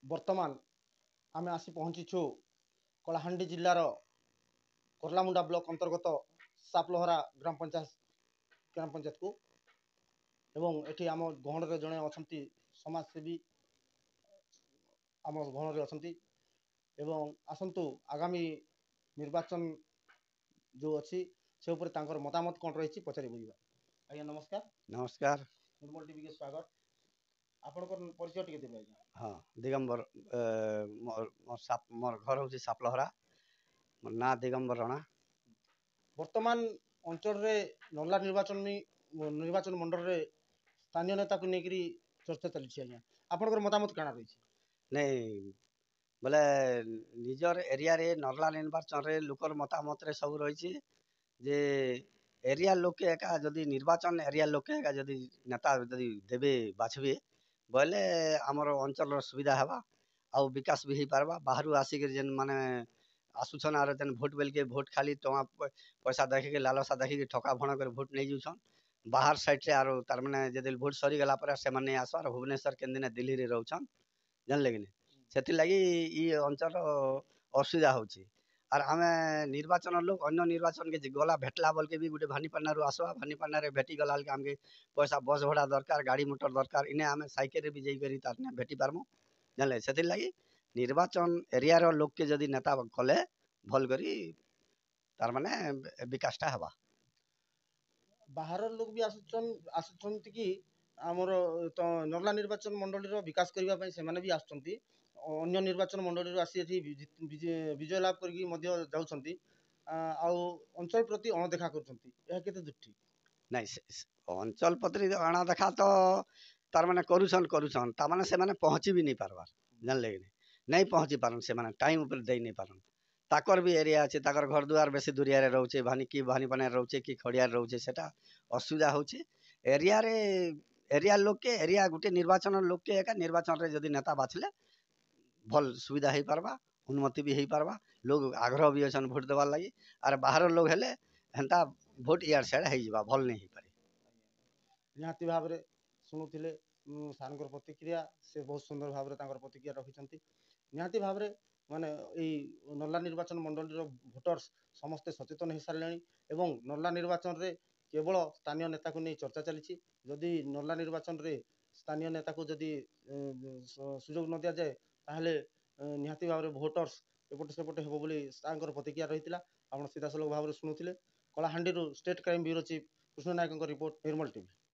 ବର୍ତ୍ତମାନ ଆମେ ଆସି ପହଞ୍ଚିଛୁ କଳାହାଣ୍ଡି ଜିଲ୍ଲାର କର୍ଲାମୁଣ୍ଡା ବ୍ଲକ ଅନ୍ତର୍ଗତ ସାପଲହରା ଗ୍ରାମ ପଞ୍ଚାୟତକୁ ଏବଂ ଏଠି ଆମ ଗହଣରେ ଜଣେ ଅଛନ୍ତି ସମାଜସେବୀ ଆମ ଗହଣରେ ଅଛନ୍ତି ଏବଂ ଆସନ୍ତୁ ଆଗାମୀ ନିର୍ବାଚନ ଯେଉଁ ଅଛି ସେ ଉପରେ ତାଙ୍କର ମତାମତ କ'ଣ ରହିଛି ପଚାରି ବୁଝିବା। ଆଜ୍ଞା ନମସ୍କାର। ନମସ୍କାର। ନିର୍ମଳ ଟିଭିକୁ ସ୍ୱାଗତ। ଆପଣଙ୍କର ପରିଚୟ ଟିକେ ଦେବେ ଆଜ୍ଞା। ହଁ ଦିଗମ୍ବର ମୋର ଘର ହେଉଛି ସାପଲହରା। ମୋ ନାଁ ଦିଗମ୍ବର ରଣା। ବର୍ତ୍ତମାନ ଅଞ୍ଚଳରେ ନର୍ଲା ନିର୍ବାଚନ ମଣ୍ଡଳରେ ସ୍ଥାନୀୟ ନେତାକୁ ନେଇକରି ଚର୍ଚ୍ଚା ଚାଲିଛି ଆଜ୍ଞା, ଆପଣଙ୍କର ମତାମତ କାଣା ରହିଛି? ନାଇଁ ବୋଲେ ନିଜର ଏରିଆରେ ନର୍ଲା ନିର୍ବାଚନରେ ଲୋକର ମତାମତରେ ସବୁ ରହିଛି ଯେ ଏରିଆ ଲୋକେ ଏକା ଯଦି ନିର୍ବାଚନ ଏରିଆ ଲୋକେ ଏକା ଯଦି ନେତା ଯଦି ଦେବେ ବାଛବେ ବୋଇଲେ ଆମର ଅଞ୍ଚଳର ସୁବିଧା ହେବା ଆଉ ବିକାଶ ବି ହେଇପାରବା। ବାହାରୁ ଆସିକିରି ଯେନ୍ ମାନେ ଆସୁଛନ୍ ଆର ଯେନ୍ ଭୋଟ ବେଲକେ ଭୋଟ ଖାଲି ଟଙ୍କା ପଇସା ଦେଖିକି ଲାଲସା ଦେଖିକି ଠକା ଭଣ କରି ଭୋଟ ନେଇଯାଉଛନ୍। ବାହାର ସାଇଡ଼୍ରେ ଆରୁ ତାର୍ ମାନେ ଯଦି ଭୋଟ ସରିଗଲା ପରେ ସେମାନେ ଆସବାର୍ ଭୁବନେଶ୍ୱର କେନ୍ଦିନେ ଦିଲ୍ଲୀରେ ରହୁଛନ୍ ଜାଣିଲେ କି ନି। ସେଥିର୍ଲାଗି ଇ ଅଞ୍ଚଳ ଅସୁବିଧା ହେଉଛି। ଆର୍ ଆମେ ନିର୍ବାଚନ ଲୋକ ଅନ୍ୟ ନିର୍ବାଚନକେ ଗଲା ଭେଟଲା ବେଲକେ ବି ଗୋଟେ ଭାନିପାଟଣାରୁ ଆସବା, ଭାନିପାଟଣାରେ ଭେଟି ଗଲା ବେଲକେ ଆମକେ ପଇସା ବସ୍ ଭଡ଼ା ଦରକାର, ଗାଡ଼ି ମଟର ଦରକାର। ଇନେ ଆମେ ସାଇକେଲରେ ବି ଯାଇକରି ତାରନେ ଭେଟି ପାରମୁ ଜାଣିଲେ। ସେଥିର୍ଲାଗି ନିର୍ବାଚନ ଏରିଆର ଲୋକକେ ଯଦି ନେତା କଲେ ଭଲ କରି ତାର ମାନେ ବିକାଶଟା ହେବା। ବାହାରର ଲୋକ ବି ଆସୁଛନ୍ତି କି ଆମର ତ ନର୍ଲା ନିର୍ବାଚନ ମଣ୍ଡଳୀର ବିକାଶ କରିବା ପାଇଁ ସେମାନେ ବି ଆସୁଛନ୍ତି। ଅନ୍ୟ ନିର୍ବାଚନ ମଣ୍ଡଳୀରୁ ଆସି ଏଠି ବିଜୟ ଲାଭ କରିକି ମଧ୍ୟ ଯାଉଛନ୍ତି ଆଉ ଅଞ୍ଚଳ ପ୍ରତି ଅଣଦେଖା କରୁଛନ୍ତି। ଏହା କେତେ ଦୂର ଠିକ୍? ନାଇଁ ଅଞ୍ଚଳ ପ୍ରତି ଅଣଦେଖା ତ ତାର ମାନେ କରୁଛନ୍ ତାମାନେ ସେମାନେ ପହଞ୍ଚି ବି ନେଇ ପାରବାର ଜାଣିଲେ କି ନାଇଁ ପହଞ୍ଚି ପାରନ୍, ସେମାନେ ଟାଇମ୍ ଉପରେ ଦେଇ ନେଇ ପାରନ୍। ତାକର ବି ଏରିଆ ଅଛି, ତାକର ଘର ଦୁଆର ବେଶୀ ଦୁରିଆରେ ରହୁଛେ, ଭାନିପାଣିଆରେ ରହୁଛେ କି ଖଡ଼ିଆରେ ରହୁଛେ, ସେଟା ଅସୁବିଧା ହେଉଛି। ଏରିଆ ଲୋକେ ଏରିଆ ଗୋଟେ ନିର୍ବାଚନ ଲୋକେ ଏକା ନିର୍ବାଚନରେ ଯଦି ନେତା ବାଛିଲେ ଭଲ ସୁବିଧା ହେଇପାରବା, ଉନ୍ନତି ବି ହେଇପାରବା। ଲୋକ ଆଗ୍ରହ ବି ଅଛନ୍ ଭୋଟ ଦେବାର୍ ଲାଗି। ଆର୍ ବାହାର ଲୋକ ହେଲେ ହେନ୍ତା ଭୋଟ ଇଆଡ଼େ ସିଆଡ଼େ ହେଇଯିବା, ଭଲ ନେଇ ହେଇପାରେ। ନିହାତି ଭାବରେ ଶୁଣୁଥିଲେ ସାର୍ଙ୍କର ପ୍ରତିକ୍ରିୟା, ସେ ବହୁତ ସୁନ୍ଦର ଭାବରେ ତାଙ୍କର ପ୍ରତିକ୍ରିୟା ରଖିଛନ୍ତି। ନିହାତି ଭାବରେ ମାନେ ଏଇ ନର୍ଲା ନିର୍ବାଚନ ମଣ୍ଡଳୀର ଭୋଟର୍ସ ସମସ୍ତେ ସଚେତନ ହେଇସାରିଲେଣି ଏବଂ ନର୍ଲା ନିର୍ବାଚନରେ କେବଳ ସ୍ଥାନୀୟ ନେତାକୁ ନେଇ ଚର୍ଚ୍ଚା ଚାଲିଛି। ଯଦି ନର୍ଲା ନିର୍ବାଚନରେ ସ୍ଥାନୀୟ ନେତାକୁ ଯଦି ସୁଯୋଗ ନ ଦିଆଯାଏ ତାହେଲେ ନିହାତି ଭାବରେ ଭୋଟର୍ସ ଏପଟେ ସେପଟେ ହେବ ବୋଲି ତାଙ୍କର ପ୍ରତିକ୍ରିୟା ରହିଥିଲା। ଆପଣ ସିଧାସଳଖ ଭାବରେ ଶୁଣୁଥିଲେ। କଳାହାଣ୍ଡିରୁ state crime bureau chief Krishna ନାୟକଙ୍କ ରିପୋର୍ଟ, ନିର୍ମଳ ଟିଭି।